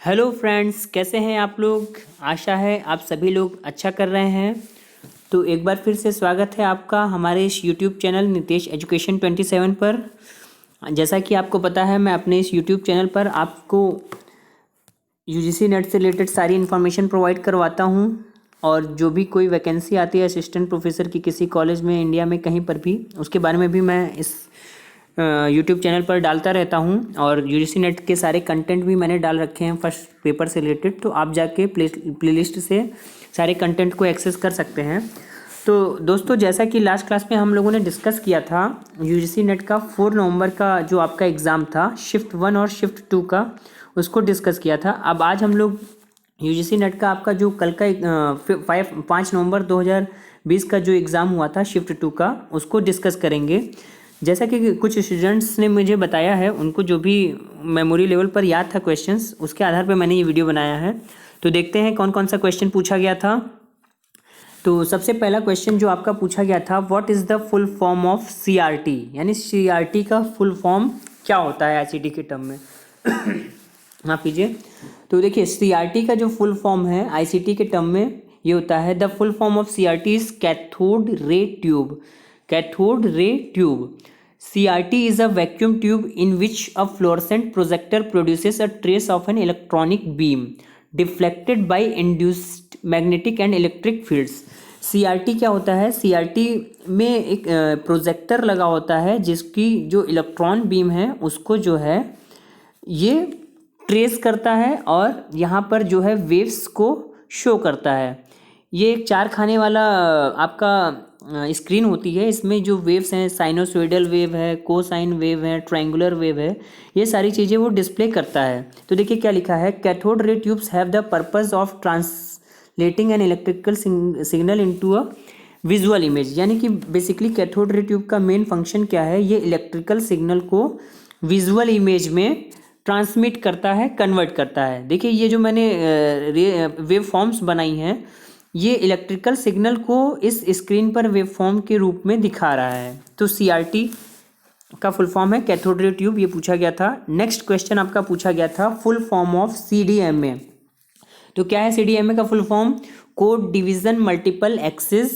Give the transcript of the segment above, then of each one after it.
Hello friends, कैसे हैं आप लोग। आशा है आप सभी लोग अच्छा कर रहे हैं। तो एक बार फिर से स्वागत है आपका हमारे इस यूट्यूब चैनल नितेश एजुकेशन 27 पर। जैसा कि आपको पता है, मैं अपने इस यूट्यूब चैनल पर आपको यूजीसी नेट से रिलेटेड सारी इन्फॉर्मेशन प्रोवाइड करवाता हूं, और जो भी कोई वैकेंसी आती है असिस्टेंट प्रोफेसर की किसी कॉलेज में इंडिया में कहीं पर भी, उसके बारे में भी मैं इस यूट्यूब चैनल पर डालता रहता हूं। और यूजीसी नेट के सारे कंटेंट भी मैंने डाल रखे हैं फर्स्ट पेपर से रिलेटेड, तो आप जाके प्लेलिस्ट से सारे कंटेंट को एक्सेस कर सकते हैं। तो दोस्तों, जैसा कि लास्ट क्लास में हम लोगों ने डिस्कस किया था, यूजीसी नेट का 4 नवंबर का जो आपका एग्ज़ाम था शिफ्ट 1 और शिफ्ट 2 का, उसको डिस्कस किया था। अब आज हम लोग यूजीसी नेट का आपका जो कल का 5 नवंबर 2020 का जो एग्ज़ाम हुआ था शिफ्ट 2 का, उसको डिस्कस करेंगे। जैसा कि कुछ स्टूडेंट्स ने मुझे बताया है, उनको जो भी मेमोरी लेवल पर याद था क्वेश्चंस, उसके आधार पर मैंने ये वीडियो बनाया है। तो देखते हैं कौन कौन सा क्वेश्चन पूछा गया था। तो सबसे पहला क्वेश्चन जो आपका पूछा गया था, what is the full form of CRT, यानी सीआरटी का फुल फॉर्म क्या होता है आईसीटी के टर्म में। माफ कीजिए। तो देखिए, सीआरटी का जो फुल फॉर्म है आईसीटी के टर्म में ये होता है, the full form of CRT is cathode ray tube. Cathode ray tube. CRT is a vacuum tube in which a fluorescent projector produces a trace of an electronic beam deflected by induced magnetic and electric fields। CRT क्या होता है? CRT में एक projector लगा होता है जिसकी जो इलेक्ट्रॉन बीम है उसको जो है ये ट्रेस करता है और यहाँ पर जो है वेव्स को शो करता है। ये एक 4 खाने वाला आपका स्क्रीन होती है। इसमें जो वेव्स हैं, साइनोसॉइडल वेव है, कोसाइन वेव है, ट्रायंगुलर वेव है, ये सारी चीज़ें वो डिस्प्ले करता है। तो देखिए क्या लिखा है, cathode ray tubes have the purpose of translating an electrical signal into a visual image. यानी कि बेसिकली कैथोड रे ट्यूब का मेन फंक्शन क्या है, ये इलेक्ट्रिकल सिग्नल को विजुअल इमेज में ट्रांसमिट करता है, कन्वर्ट करता है। देखिए ये जो मैंने वेव फॉर्म्स बनाई हैं, ये इलेक्ट्रिकल सिग्नल को इस स्क्रीन पर वेव फॉर्म के रूप में दिखा रहा है। तो सीआरटी का फुल फॉर्म है कैथोड रे ट्यूब, ये पूछा गया था। नेक्स्ट क्वेश्चन आपका पूछा गया था, फुल फॉर्म ऑफ सीडीएमए। तो क्या है सीडीएमए का full form? Code division multiple access.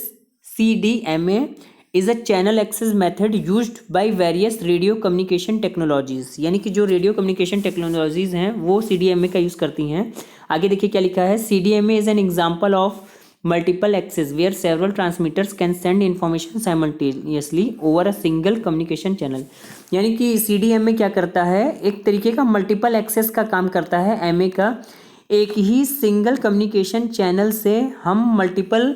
CDMA is a channel access method used by various radio communication technologies. यानी कि जो रेडियो कम्युनिकेशन टेक्नोलॉजीज हैं वो सीडीएमए का यूज़ करती हैं। आगे देखिए क्या लिखा है, CDMA is an example of multiple access where several transmitters can send information simultaneously over a single communication channel। यानी कि CDMA क्या करता है, एक तरीके का मल्टीपल एक्सेस का काम करता है। MA का एक ही सिंगल कम्युनिकेशन चैनल से हम मल्टीपल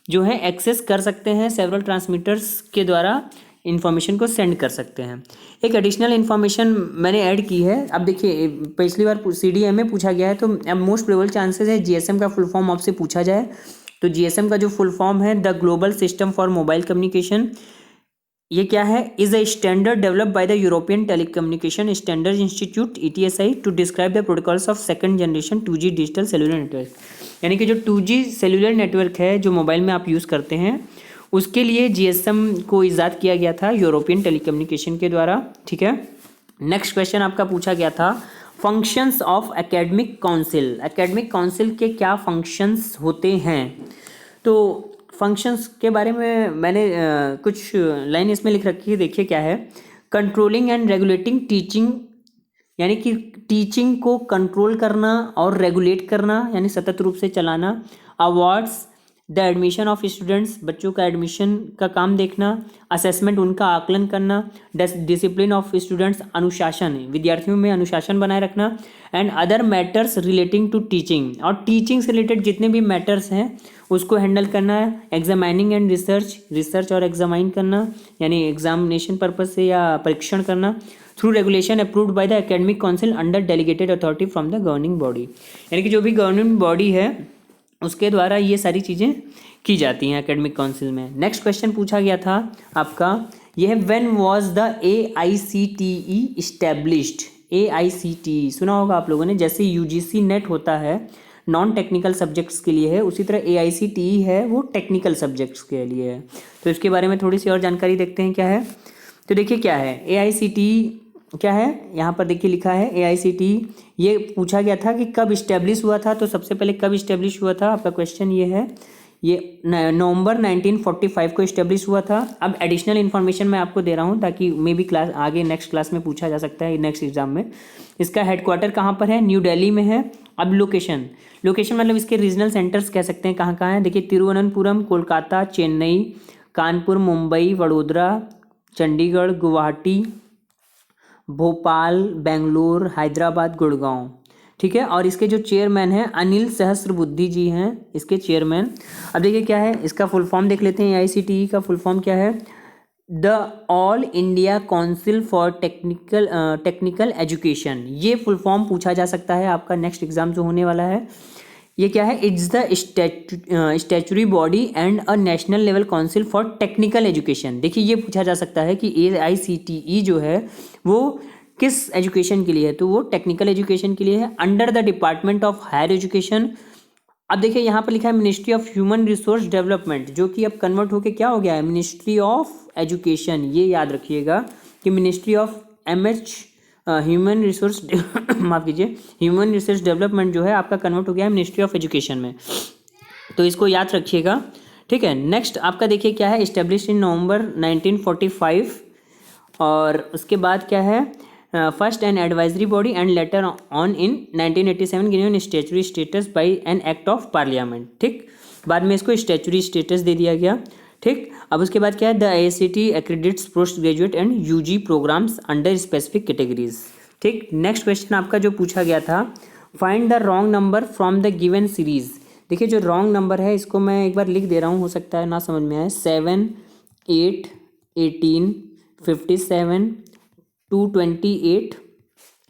जो है एक्सेस कर सकते हैं, सेवरल ट्रांसमीटर्स के द्वारा इन्फॉर्मेशन को सेंड कर सकते हैं। एक एडिशनल इन्फॉर्मेशन मैंने ऐड की है। अब देखिए, पिछली बार CDMA पूछा गया है, तो अब मोस्ट प्रोबेबल चांसेस है GSM का फुल फॉर्म आपसे पूछा जाए। तो GSM का जो फुल फॉर्म है, the global system for mobile communication. ये क्या है? Is a standard developed by the European telecommunication standard institute ETSI to describe the protocols of second generation 2G digital cellular network. यानी कि जो 2G cellular network है जो mobile में आप यूज़ करते हैं, उसके लिए GSM को ईजाद किया गया था यूरोपियन टेलीकम्युनिकेशन के द्वारा। ठीक है। नेक्स्ट क्वेश्चन आपका पूछा गया था, functions of academic council. Academic council के क्या फंक्शंस होते हैं? तो फंक्शंस के बारे में मैंने कुछ लाइन इसमें लिख रखी है, देखिए क्या है। कंट्रोलिंग एंड रेगुलेटिंग टीचिंग, यानी कि टीचिंग को कंट्रोल करना और रेगुलेट करना, यानी सतत रूप से चलाना। Awards the admission of students, बच्चों का एडमिशन का काम देखना। असेसमेंट, उनका आकलन करना। डिसिप्लिन ऑफ स्टूडेंट्स, अनुशासन, विद्यार्थियों में अनुशासन बनाए रखना। And other matters relating to teaching, और टीचिंग से रिलेटेड जितने भी मैटर्स हैं उसको हैंडल करना है। एग्जामाइनिंग एंड रिसर्च, रिसर्च और एग्जामाइन करना, यानी एग्जामिनेशन पर्पज से या परीक्षण करना। Through regulation approved by the academic council under delegated authority from the governing body. यानी कि जो भी गवर्निंग बॉडी है उसके द्वारा ये सारी चीज़ें की जाती हैं एकेडमिक काउंसिल में। नेक्स्ट क्वेश्चन पूछा गया था आपका, यह है, when was the AICTE established. AICTE सुना होगा आप लोगों ने। जैसे UGC नेट होता है नॉन टेक्निकल सब्जेक्ट्स के लिए है, उसी तरह AICTE है वो टेक्निकल सब्जेक्ट्स के लिए है। तो इसके बारे में थोड़ी सी और जानकारी देखते हैं क्या है। तो देखिए क्या है, AICTE क्या है यहाँ पर देखिए लिखा है AICTE। ये पूछा गया था कि कब इस्टेब्लिश हुआ था, तो सबसे पहले कब इस्टेब्लिश हुआ था आपका क्वेश्चन ये है, ये नवंबर 1945 को इस्टेब्लिश हुआ था। अब एडिशनल इन्फॉर्मेशन मैं आपको दे रहा हूँ ताकि मे बी क्लास आगे नेक्स्ट क्लास में पूछा जा सकता है, नेक्स्ट एग्जाम में। इसका हेडक्वार्टर कहाँ पर है, न्यू दिल्ली में है। अब लोकेशन मतलब इसके रीजनल सेंटर्स कह सकते हैं कहाँ कहाँ हैं, देखिए तिरुवनंतपुरम, कोलकाता, चेन्नई, कानपुर, मुंबई, वडोदरा, चंडीगढ़, गुवाहाटी, भोपाल, बेंगलोर, हैदराबाद, गुड़गांव। ठीक है, और इसके जो चेयरमैन हैं अनिल सहस्त्रबुद्धे जी हैं इसके चेयरमैन। अब देखिए क्या है इसका फुल फॉर्म देख लेते हैं, AICTE का फुल फॉर्म क्या है, the all India council for technical education. ये फुल फॉर्म पूछा जा सकता है आपका नेक्स्ट एग्जाम जो होने वाला है। ये क्या है, it's the statutory body and a national level council for technical education. देखिए ये पूछा जा सकता है कि AICTE जो है वो किस एजुकेशन के लिए है, तो वो टेक्निकल एजुकेशन के लिए है, under the department of higher education. अब देखिए यहाँ पर लिखा है ministry of human resource development, जो कि अब कन्वर्ट होके क्या हो गया है, मिनिस्ट्री ऑफ एजुकेशन। ये याद रखिएगा कि मिनिस्ट्री ऑफ ह्यूमन रिसोर्स माफ कीजिए, ह्यूमन रिसोर्स डेवलपमेंट जो है आपका कन्वर्ट हो गया है मिनिस्ट्री ऑफ एजुकेशन में, तो इसको याद रखिएगा। ठीक है, नेक्स्ट आपका देखिए क्या है, इस्टेब्लिश इन नवंबर 1945, और उसके बाद क्या है, first an advisory body and later on in 1987 given statutory status bye an act of parliament. ठीक, बाद में इसको स्टैच्यूटरी स्टेटस दे दिया गया। ठीक, अब उसके बाद क्या है, the AICTE accredits post graduate and UG programmes under specific categories. ठीक, नेक्स्ट क्वेश्चन आपका जो पूछा गया था, find the wrong number from the given series. देखिए जो रॉन्ग नंबर है इसको मैं एक बार लिख दे रहा हूँ, हो सकता है ना समझ में आए, 7, 8, 18, 57, 228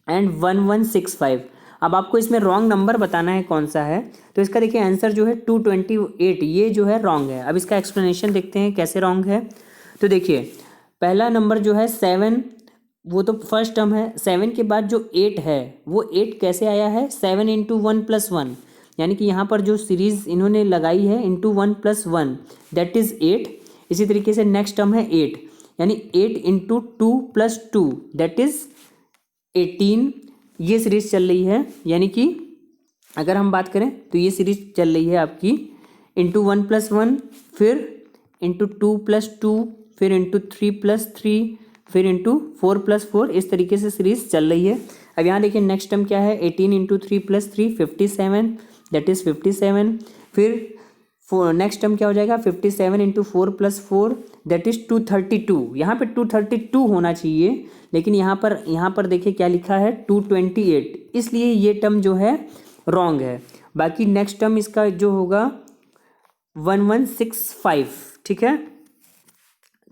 एंड 1165। अब आपको इसमें रॉन्ग नंबर बताना है कौन सा है, तो इसका देखिए आंसर जो है 228, ये जो है रॉन्ग है। अब इसका एक्सप्लेनेशन देखते हैं कैसे रॉन्ग है। तो देखिए पहला नंबर जो है 7, वो तो फर्स्ट टर्म है, 7 के बाद जो 8 है वो 8 कैसे आया है, 7 इंटू 1+1, यानी कि यहाँ पर जो सीरीज इन्होंने लगाई है इंटू 1+1 दैट इज़ 8। इसी तरीके से नेक्स्ट टर्म है 8, यानी 8 इंटू 2+2 दैट इज़ 18। ये सीरीज चल रही है, यानी कि अगर हम बात करें तो ये सीरीज चल रही है आपकी इंटू 1+1, फिर इंटू 2+2, फिर इंटू 3+3, फिर इंटू 4+4, इस तरीके से सीरीज चल रही है। अब यहाँ देखिए नेक्स्ट टर्म क्या है, 18 इंटू 3+3 57 दैट इज़ 57। फिर नेक्स्ट टर्म क्या हो जाएगा, 57 इंटू 4+4 दैट इज़ 232। यहाँ पे 232 होना चाहिए, लेकिन यहाँ पर देखिए क्या लिखा है 228, इसलिए ये टर्म जो है रॉन्ग है। बाकी नेक्स्ट टर्म इसका जो होगा 1165। ठीक है,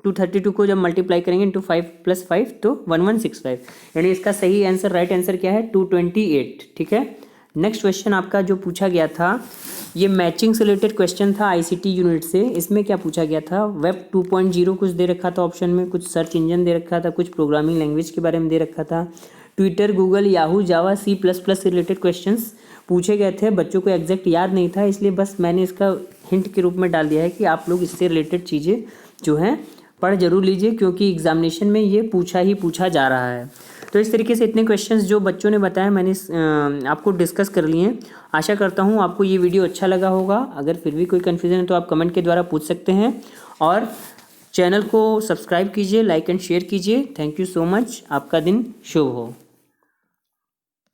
232 को जब मल्टीप्लाई करेंगे इंटू 5+5 तो 1165, यानी इसका सही आंसर, राइट आंसर क्या है 228। ठीक है, नेक्स्ट क्वेश्चन आपका जो पूछा गया था, ये मैचिंग से रिलेटेड क्वेश्चन था ICT यूनिट से। इसमें क्या पूछा गया था, वेब 2.0 कुछ दे रखा था ऑप्शन में, कुछ सर्च इंजन दे रखा था, कुछ प्रोग्रामिंग लैंग्वेज के बारे में दे रखा था, ट्विटर, गूगल, याहू, जावा, C++ से रिलेटेड क्वेश्चंस पूछे गए थे। बच्चों को एग्जैक्ट याद नहीं था, इसलिए बस मैंने इसका हिंट के रूप में डाल दिया है कि आप लोग इससे रिलेटेड चीज़ें जो हैं पढ़ जरूर लीजिए, क्योंकि एग्जामिनेशन में ये पूछा जा रहा है। तो इस तरीके से इतने क्वेश्चंस जो बच्चों ने बताया मैंने आपको डिस्कस कर लिए हैं। आशा करता हूँ आपको ये वीडियो अच्छा लगा होगा। अगर फिर भी कोई कन्फ्यूज़न है तो आप कमेंट के द्वारा पूछ सकते हैं, और चैनल को सब्सक्राइब कीजिए, लाइक एंड शेयर कीजिए। थैंक यू सो मच, आपका दिन शुभ हो।